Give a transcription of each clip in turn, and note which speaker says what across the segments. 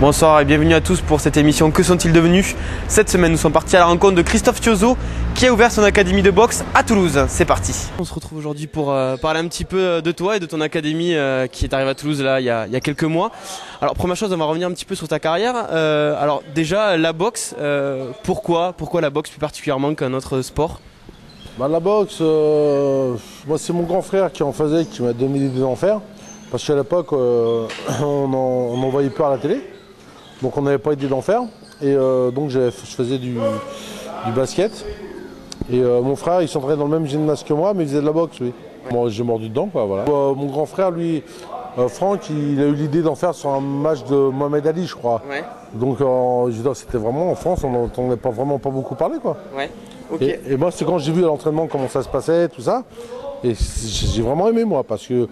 Speaker 1: Bonsoir et bienvenue à tous pour cette émission Que sont-ils devenus? Cette semaine nous sommes partis à la rencontre de Christophe Thiozo qui a ouvert son académie de boxe à Toulouse. C'est parti. On se retrouve aujourd'hui pour parler un petit peu de toi et de ton académie qui est arrivée à Toulouse là il y a quelques mois. Alors première chose, on va revenir un petit peu sur ta carrière. Alors déjà la boxe, pourquoi la boxe plus particulièrement qu'un autre sport?
Speaker 2: La boxe, moi c'est mon grand frère qui en faisait, qui m'a donné l'idée d'en faire. Parce qu'à l'époque, on n'en voyait pas à la télé. Donc on n'avait pas idée d'en faire. Et donc je faisais du basket. Et mon frère, il s'entraînait dans le même gymnase que moi, mais il faisait de la boxe, lui. Moi j'ai mordu dedans, quoi, voilà. Mon grand frère, lui, Franck, il a eu l'idée d'en faire sur un match de Mohamed Ali, je crois. Ouais. Donc c'était vraiment, en France, on n'entendait vraiment pas beaucoup parler, quoi. Ouais. Okay. Et moi, c'est quand j'ai vu à l'entraînement comment ça se passait, tout ça. Et j'ai vraiment aimé, moi, parce que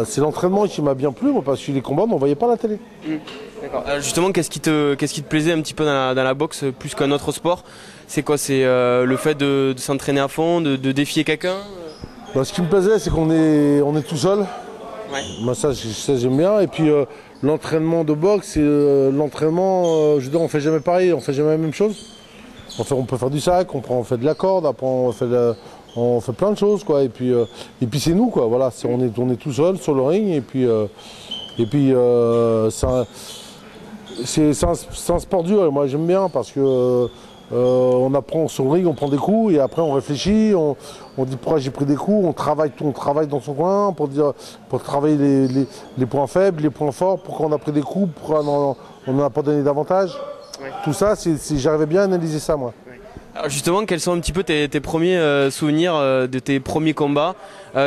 Speaker 2: c'est l'entraînement qui m'a bien plu, moi, parce que les combats, on n'en voyait pas à la télé.
Speaker 1: D'accord. Justement, qu'est-ce qui te plaisait un petit peu dans la boxe plus qu'un autre sport? C'est quoi? C'est le fait de s'entraîner à fond, de défier quelqu'un?
Speaker 2: Ce qui me plaisait, c'est qu'on est tout seul. Ouais. Moi, ça j'aime bien. Et puis l'entraînement de boxe, c'est l'entraînement, je veux dire, on fait jamais pareil, on fait jamais la même chose. On peut faire du sac, on fait de la corde, après on fait plein de choses, quoi. Et puis c'est nous, quoi. Voilà, on est tout seul sur le ring. Et puis c'est un sport dur. Et moi j'aime bien parce que on apprend sur le ring, on prend des coups et après on réfléchit, on dit pourquoi j'ai pris des coups, on travaille dans son coin pour travailler les points faibles, les points forts, pourquoi on a pris des coups, pourquoi on n'en a pas donné davantage. Ouais. Tout ça, j'arrivais bien à analyser ça, moi. Ouais.
Speaker 1: Alors justement, quels sont un petit peu tes premiers souvenirs de tes premiers combats?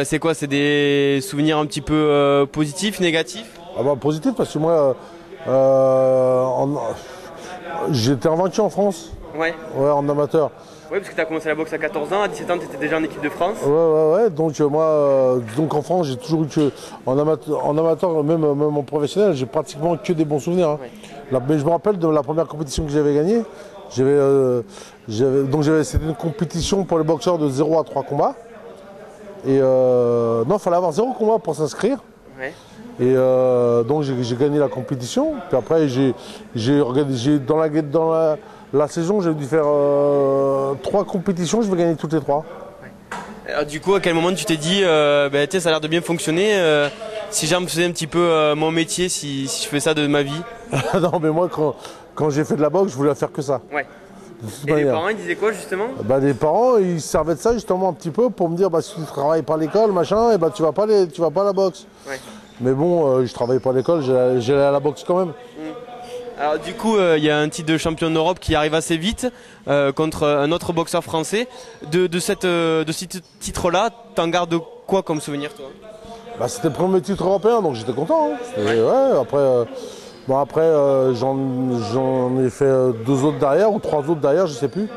Speaker 1: C'est quoi? C'est des souvenirs un petit peu positifs, négatifs?
Speaker 2: Positifs parce que moi, j'étais invaincu en France. Ouais. Ouais, en amateur.
Speaker 1: Oui, parce que tu as commencé la boxe à 14 ans, à 17 ans tu étais déjà en équipe de France.
Speaker 2: Ouais. Donc moi, en France, j'ai toujours eu que en amateur, même en professionnel, j'ai pratiquement que des bons souvenirs. Hein. Ouais. Mais je me rappelle de la première compétition que j'avais gagnée. C'était une compétition pour les boxeurs de 0 à 3 combats. Et non, il fallait avoir 0 combat pour s'inscrire. Ouais. Et donc j'ai gagné la compétition. Puis après, dans la saison, j'ai dû faire 3 compétitions, je vais gagner toutes les 3.
Speaker 1: Alors, du coup, à quel moment tu t'es dit, ça a l'air de bien fonctionner, si j'en faisais un petit peu mon métier, si je fais ça de ma vie?
Speaker 2: Non, mais moi, quand j'ai fait de la boxe, je voulais faire que ça. Ouais.
Speaker 1: Et les parents, ils disaient quoi, justement?
Speaker 2: Les parents, ils servaient de ça, justement, un petit peu, pour me dire, si tu travailles pas à l'école, machin, et tu vas pas à la boxe. Ouais. Mais bon, je travaillais pas à l'école, j'allais à la boxe quand même.
Speaker 1: Alors du coup, il y a un titre de champion d'Europe qui arrive assez vite contre un autre boxeur français. De ce titre-là, t'en gardes quoi comme souvenir, toi?
Speaker 2: C'était le premier titre européen, donc j'étais content. Hein. Ouais, après, j'en ai fait 2 autres derrière, ou 3 autres derrière, je sais plus.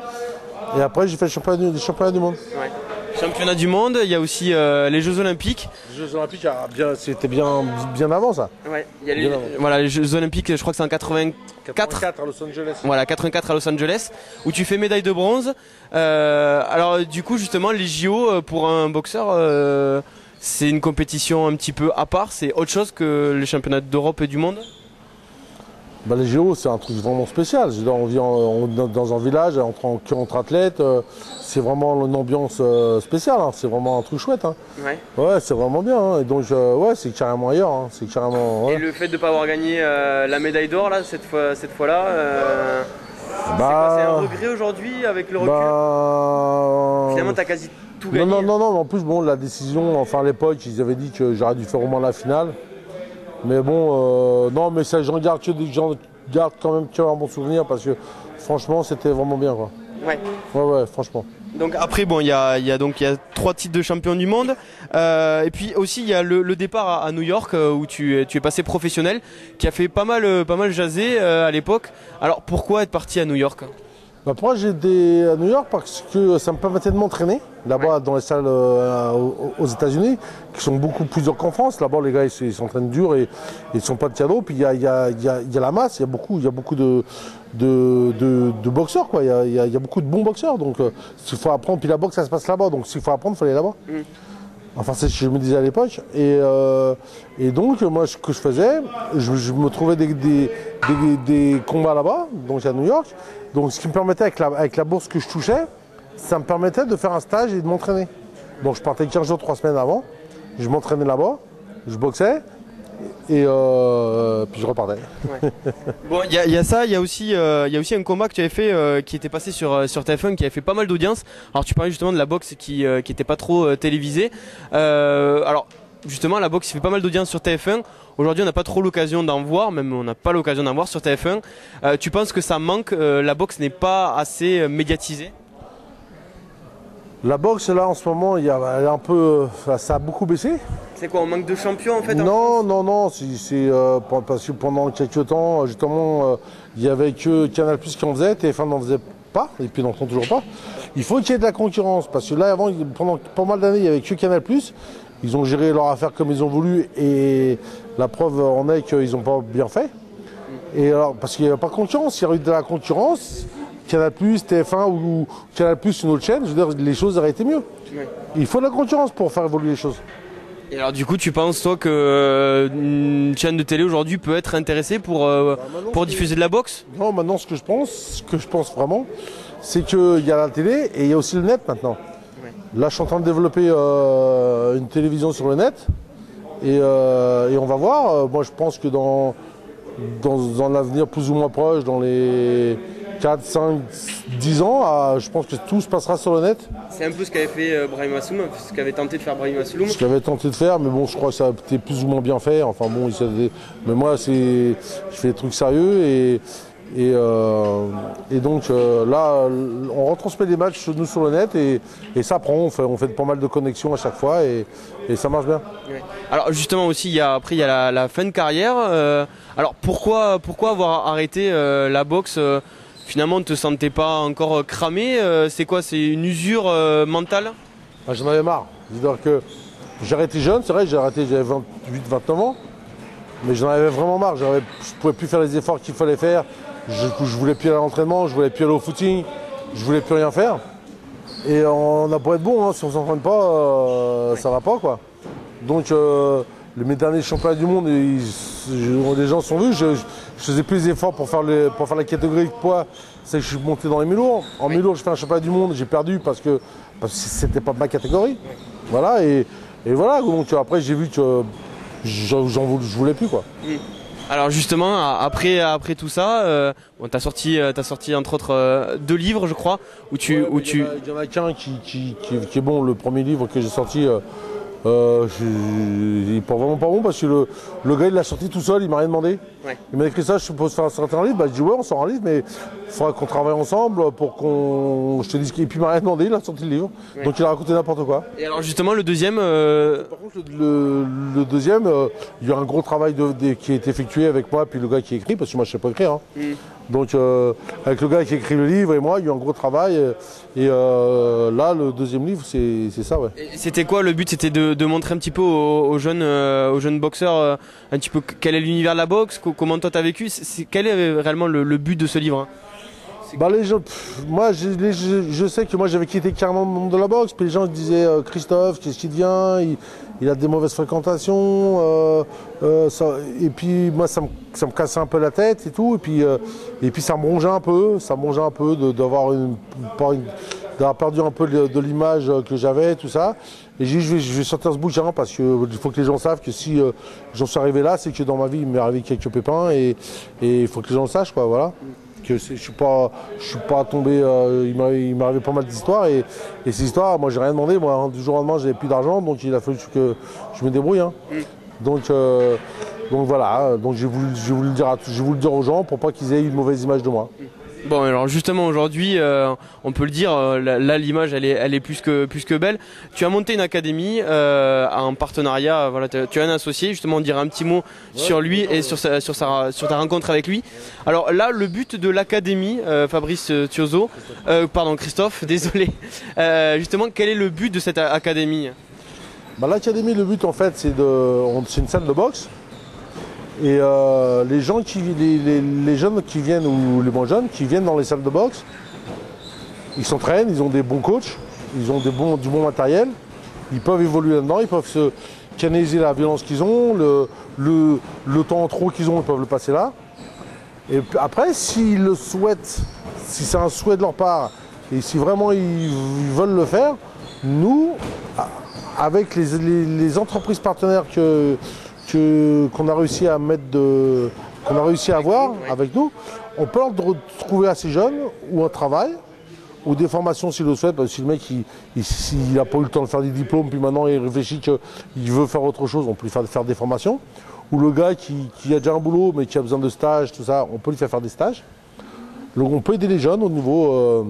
Speaker 2: Et après, j'ai fait le championnat du monde. Ouais.
Speaker 1: Championnat du monde, il y a aussi les Jeux Olympiques.
Speaker 2: Les Jeux Olympiques, c'était bien avant ça. Ouais,
Speaker 1: les Jeux Olympiques, je crois que c'est en 84
Speaker 2: à Los Angeles.
Speaker 1: Voilà, 84 à Los Angeles, où tu fais médaille de bronze. Alors du coup, justement, les JO, pour un boxeur, c'est une compétition un petit peu à part, c'est autre chose que les championnats d'Europe et du monde?
Speaker 2: Les JO, c'est un truc vraiment spécial. On vit dans un village entre athlètes. C'est vraiment une ambiance spéciale. Hein. C'est vraiment un truc chouette. Hein. Ouais, c'est vraiment bien. Hein. Et donc, c'est carrément ailleurs. Hein. C'est carrément. Ouais.
Speaker 1: Et le fait de ne pas avoir gagné la médaille d'or là, cette fois-là, c'est un regret aujourd'hui avec le recul? Finalement, tu as quasi tout gagné.
Speaker 2: Non. En plus, la décision, à l'époque, ils avaient dit que j'aurais dû faire au moins la finale. Mais bon, non, mais ça, j'en garde quand même un bon souvenir parce que franchement, c'était vraiment bien, quoi. Ouais, franchement.
Speaker 1: Donc après, il y a 3 titres de champion du monde. Et puis aussi, il y a le départ à New York où tu es passé professionnel, qui a fait pas mal jaser à l'époque. Alors pourquoi être parti à New York?
Speaker 2: Moi, j'étais à New York parce que ça me permettait de m'entraîner là-bas dans les salles aux États-Unis, qui sont beaucoup plus dures qu'en France. Là-bas, les gars, ils s'entraînent dur et ils ne sont pas de cadeaux. Puis il y a la masse, il y a beaucoup de boxeurs, quoi. Il y a beaucoup de bons boxeurs. Donc, s'il faut apprendre, puis la boxe, ça se passe là-bas. Donc, s'il faut apprendre, il faut aller là-bas. Enfin, c'est ce que je me disais à l'époque. Et donc, moi, ce que je faisais, je me trouvais des combats là-bas, donc à New York. Donc, ce qui me permettait, avec la bourse que je touchais, ça me permettait de faire un stage et de m'entraîner. Donc, je partais 15 jours, 3 semaines avant. Je m'entraînais là-bas, je boxais. Et puis je repartais.
Speaker 1: Ouais. Bon, il y a ça, il y a aussi un combat que tu avais fait qui était passé sur TF1, qui avait fait pas mal d'audience. Alors tu parlais justement de la boxe qui était pas trop télévisée. Alors justement, la boxe fait pas mal d'audience sur TF1. Aujourd'hui, on n'a pas trop l'occasion d'en voir, même on n'a pas l'occasion d'en voir sur TF1. Tu penses que ça manque, la boxe n'est pas assez médiatisée?
Speaker 2: La boxe, là, en ce moment, elle est un peu, ça a beaucoup baissé.
Speaker 1: C'est quoi, on manque de champions en fait?
Speaker 2: Non, c'est parce que pendant quelques temps, justement, il n'y avait que Canal+ qui en faisait, TF1 n'en faisait pas, et puis n'en font toujours pas. Il faut qu'il y ait de la concurrence, parce que là, avant, pendant pas mal d'années, il n'y avait que Canal+. Ils ont géré leur affaire comme ils ont voulu, et la preuve en est qu'ils n'ont pas bien fait. Et alors, parce qu'il n'y avait pas de concurrence, il y aurait eu de la concurrence, Canal+, TF1 ou Canal+, une autre chaîne, je veux dire, les choses auraient été mieux. Ouais. Il faut de la concurrence pour faire évoluer les choses.
Speaker 1: Et alors du coup, tu penses toi que une chaîne de télé aujourd'hui peut être intéressée pour diffuser de la boxe?
Speaker 2: Non, maintenant ce que je pense vraiment, c'est qu'il y a la télé et il y a aussi le net maintenant. Ouais. Là, je suis en train de développer une télévision sur le net et on va voir. Moi, je pense que dans l'avenir plus ou moins proche, dans les 4, 5, 10 ans, je pense que tout se passera sur le net.
Speaker 1: C'est un peu ce qu'avait fait Brahim Asloum, ce qu'avait tenté de faire Brahim Asloum.
Speaker 2: Ce qu'il avait tenté de faire, mais bon, je crois que ça a été plus ou moins bien fait. Enfin bon, mais moi, je fais des trucs sérieux et donc là, on retransmet des matchs nous sur le net et ça prend. On fait pas mal de connexions à chaque fois et ça marche bien.
Speaker 1: Ouais. Alors justement aussi, il y a la fin de carrière. Alors pourquoi avoir arrêté la boxe? Finalement, ne te sentais pas encore cramé? C'est quoi? C'est une usure mentale?
Speaker 2: J'en avais marre. C'est-à-dire que j'ai arrêté jeune, c'est vrai, j'avais 28-29 ans, mais j'en avais vraiment marre. Je pouvais plus faire les efforts qu'il fallait faire. Je voulais plus aller à l'entraînement, je voulais plus aller au footing, je voulais plus rien faire. Et on a beau être bon, hein, si on s'entraîne pas, ça va pas quoi. Donc mes derniers championnats du monde, les gens sont venus, je faisais plus les efforts pour faire la catégorie de poids, c'est que je suis monté dans les mi-lourds. En mi-lourds, je fais un championnat du monde, j'ai perdu parce que c'était pas ma catégorie. Voilà, et voilà, donc après j'ai vu que je voulais plus quoi.
Speaker 1: Alors justement, après tout ça, bon, t'as sorti entre autres 2 livres, je crois,
Speaker 2: Il y en a qu'un qui est bon, le premier livre que j'ai sorti. Il n'est vraiment pas bon parce que le gars il l'a sorti tout seul, il m'a rien demandé. Ouais. Il m'a écrit ça, je suppose faire sortir un livre. Bah, je dis ouais, on sort un livre, mais il faudra qu'on travaille ensemble pour je te dise. Et puis il m'a rien demandé, il a sorti le livre. Ouais. Donc il a raconté n'importe quoi.
Speaker 1: Et alors justement le deuxième.
Speaker 2: Par contre le deuxième, il y a un gros travail qui a été effectué avec moi puis le gars qui écrit parce que moi je sais pas écrire. Hein. Donc avec le gars qui écrit le livre et moi, il y a eu un gros travail. Et là, le deuxième livre, c'est ça, ouais.
Speaker 1: Et c'était quoi le but? C'était de montrer un petit peu aux jeunes boxeurs un petit peu quel est l'univers de la boxe, comment toi t'as vécu. Quel est réellement le but de ce livre, hein?
Speaker 2: Bah les gens, moi je sais que moi j'avais quitté carrément le monde de la boxe, puis les gens disaient Christophe, qu'est-ce qu'il devient, il a des mauvaises fréquentations, et puis moi ça me cassait un peu la tête et tout, et puis ça me rongeait un peu, d'avoir perdu un peu de l'image que j'avais, tout ça. Et j'ai dit je vais sortir ce bouquin parce qu'il faut que les gens savent que si j'en suis arrivé là, c'est que dans ma vie il m'est arrivé quelques pépins et il faut que les gens le sachent quoi, voilà. Que je suis pas tombé, il m'est arrivé pas mal d'histoires et ces histoires, moi j'ai rien demandé, moi du jour au lendemain j'avais plus d'argent donc il a fallu que je me débrouille. Hein. Donc voilà, donc j'ai voulu le dire aux gens pour pas qu'ils aient une mauvaise image de moi.
Speaker 1: Bon alors justement aujourd'hui, on peut le dire, là l'image elle est plus que belle. Tu as monté une académie en partenariat, voilà, tu as un associé, justement on dirait un petit mot sur lui et sur ta rencontre avec lui. Alors là le but de l'académie, Fabrice Thiozot, Christophe, désolé, justement quel est le but de cette académie?
Speaker 2: Bah, l'académie, le but en fait c'est une salle de boxe. Et les jeunes qui viennent, ou les moins jeunes qui viennent dans les salles de boxe, ils s'entraînent, ils ont des bons coachs, ils ont du bon matériel. ils peuvent évoluer là-dedans, ils peuvent se canaliser la violence qu'ils ont, le temps en trop qu'ils ont, ils peuvent le passer là. Et après, s'ils le souhaitent, si c'est un souhait de leur part, et si vraiment ils veulent le faire, nous, avec les entreprises partenaires qu'on a réussi à qu'on a réussi à avoir avec nous, on peut leur trouver à ces jeunes ou un travail ou des formations s'il le souhaite, parce que si le mec il n'a pas eu le temps de faire des diplômes, puis maintenant il réfléchit qu'il veut faire autre chose, on peut lui faire des formations. Ou le gars qui a déjà un boulot mais qui a besoin de stage, tout ça, on peut lui faire des stages. Donc on peut aider les jeunes au niveau...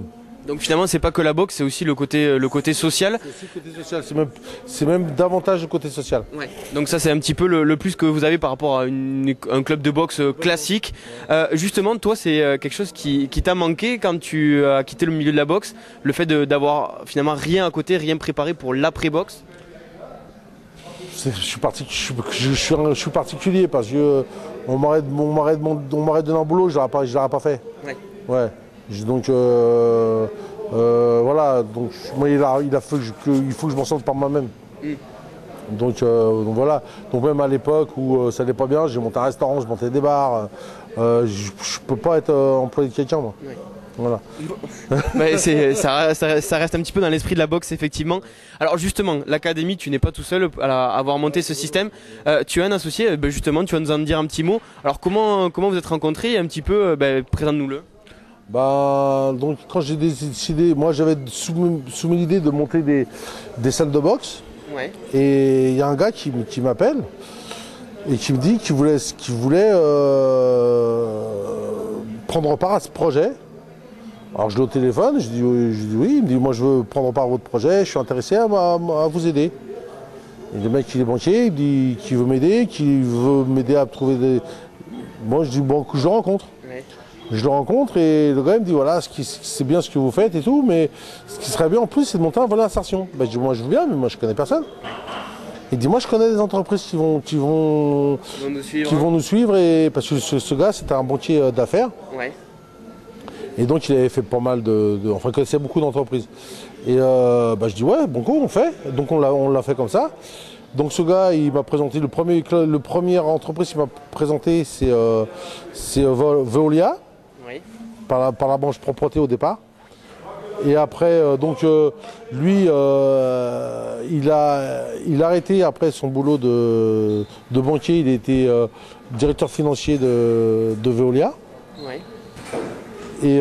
Speaker 1: Donc finalement c'est pas que la boxe, c'est aussi le côté social.
Speaker 2: C'est aussi le côté social, c'est même davantage le côté social.
Speaker 1: Ouais. Donc ça c'est un petit peu le plus que vous avez par rapport à un club de boxe classique. Justement toi c'est quelque chose qui t'a manqué quand tu as quitté le milieu de la boxe, le fait d'avoir finalement rien à côté, rien préparé pour l'après-boxe.
Speaker 2: Je suis particulier parce que on m'aurait donné un boulot, je l'aurais pas fait. Ouais. Donc voilà, donc moi il faut que je m'en sorte par moi-même. Donc voilà, donc même à l'époque où ça n'allait pas bien, j'ai monté un restaurant, je montais des bars, je peux pas être employé de quelqu'un moi. Voilà.
Speaker 1: Mais ça reste un petit peu dans l'esprit de la boxe effectivement. Alors justement, l'académie, tu n'es pas tout seul à avoir monté ce système. Tu as un associé, justement, tu vas nous en dire un petit mot. Alors comment vous êtes rencontrés, un petit peu, présente-nous-le.
Speaker 2: Donc quand j'ai décidé, moi j'avais soumis l'idée de monter des salles de boxe.
Speaker 1: Ouais.
Speaker 2: Et il y a un gars qui m'appelle et qui me dit qu'il voulait prendre part à ce projet. Alors je l'ai au téléphone, je dis oui, il me dit moi je veux prendre part à votre projet, je suis intéressé à vous aider. Et le mec il est banquier, il me dit qu'il veut m'aider à trouver des... Moi je dis bon, je le rencontre. Ouais. Je le rencontre et le gars il me dit voilà, c'est bien ce que vous faites et tout, mais ce qui serait bien en plus c'est de monter un volet d'insertion. Je dis moi je veux bien, mais moi je connais personne. Il dit moi je connais des entreprises qui vont nous suivre et parce que ce gars c'était un banquier d'affaires. Ouais. Et donc il avait fait pas mal enfin il connaissait beaucoup d'entreprises. Et je dis ouais, bon coup on fait. Donc on l'a fait comme ça. Donc ce gars il m'a présenté le premier entreprise qu'il m'a présenté c'est Veolia. Oui. Par la branche propreté au départ. Et après lui il a arrêté après son boulot de banquier, il était directeur financier de Veolia. Oui. Et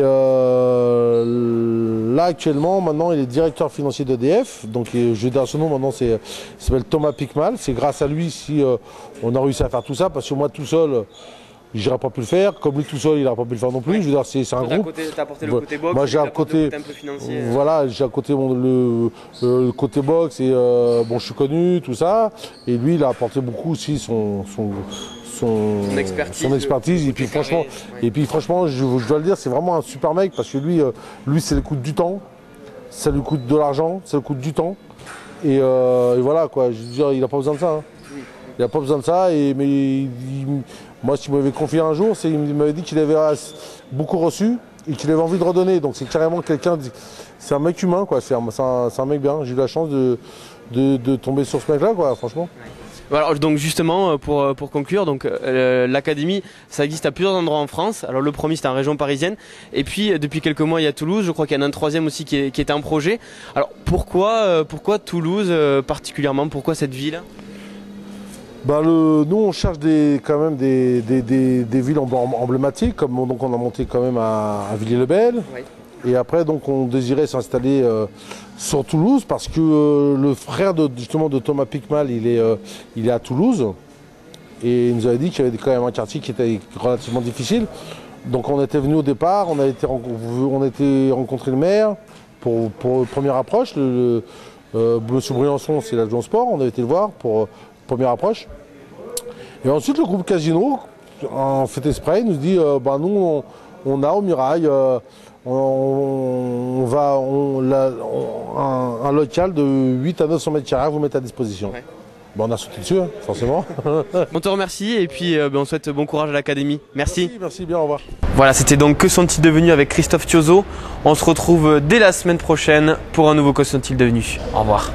Speaker 2: là actuellement, maintenant il est directeur financier d'EDF, donc je vais dire son nom maintenant, il s'appelle Thomas Picmal. C'est grâce à lui si on a réussi à faire tout ça, parce que moi tout seul, j'aurais pas pu le faire, comme lui tout seul, il n'aurait pas pu le faire non plus. Ouais. Je veux dire, c'est un groupe.
Speaker 1: T'as apporté le côté boxe,
Speaker 2: moi j'ai un côté financier. Voilà, j'ai à côté le côté boxe et bon, je suis connu, tout ça. Et lui, il a apporté beaucoup aussi son expertise. Et puis franchement, je dois le dire, c'est vraiment un super mec parce que lui ça lui coûte du temps, ça lui coûte de l'argent, ça lui coûte du temps. Et voilà quoi, je veux dire, il n'a pas besoin de ça. Hein. Il n'a pas besoin de ça. Moi, s'il m'avait confié un jour, il m'avait dit qu'il avait beaucoup reçu et qu'il avait envie de redonner. Donc c'est carrément quelqu'un, c'est un mec humain quoi, c'est un mec bien. J'ai eu la chance de tomber sur ce mec-là quoi, franchement.
Speaker 1: Alors donc justement pour conclure, donc l'académie ça existe à plusieurs endroits en France. Alors le premier c'est en région parisienne et puis depuis quelques mois il y a Toulouse. Je crois qu'il y en a un troisième aussi qui est un projet. Alors pourquoi Toulouse particulièrement, pourquoi cette ville?
Speaker 2: Nous on cherche quand même des villes emblématiques comme donc on a monté quand même à Villiers-le-Bel. Oui. Et après donc on désirait s'installer sur Toulouse parce que le frère de Thomas Picmal il est à Toulouse et il nous avait dit qu'il y avait quand même un quartier qui était relativement difficile. Donc on était venu au départ, on a été rencontrer le maire pour première approche. Monsieur Briançon c'est l'adjoint au sport, on avait été le voir pour première approche. Et ensuite le groupe Casino en fait exprès nous dit nous on a au Mirail un local de 8 à 900 mètres carrés à vous mettre à disposition. Ouais. On a sauté dessus, hein, forcément.
Speaker 1: On te remercie et puis on souhaite bon courage à l'académie. Merci.
Speaker 2: Merci bien, au revoir.
Speaker 1: Voilà, c'était donc Que sont-ils devenus avec Christophe Thiozo. On se retrouve dès la semaine prochaine pour un nouveau Que sont-ils devenus. Au revoir.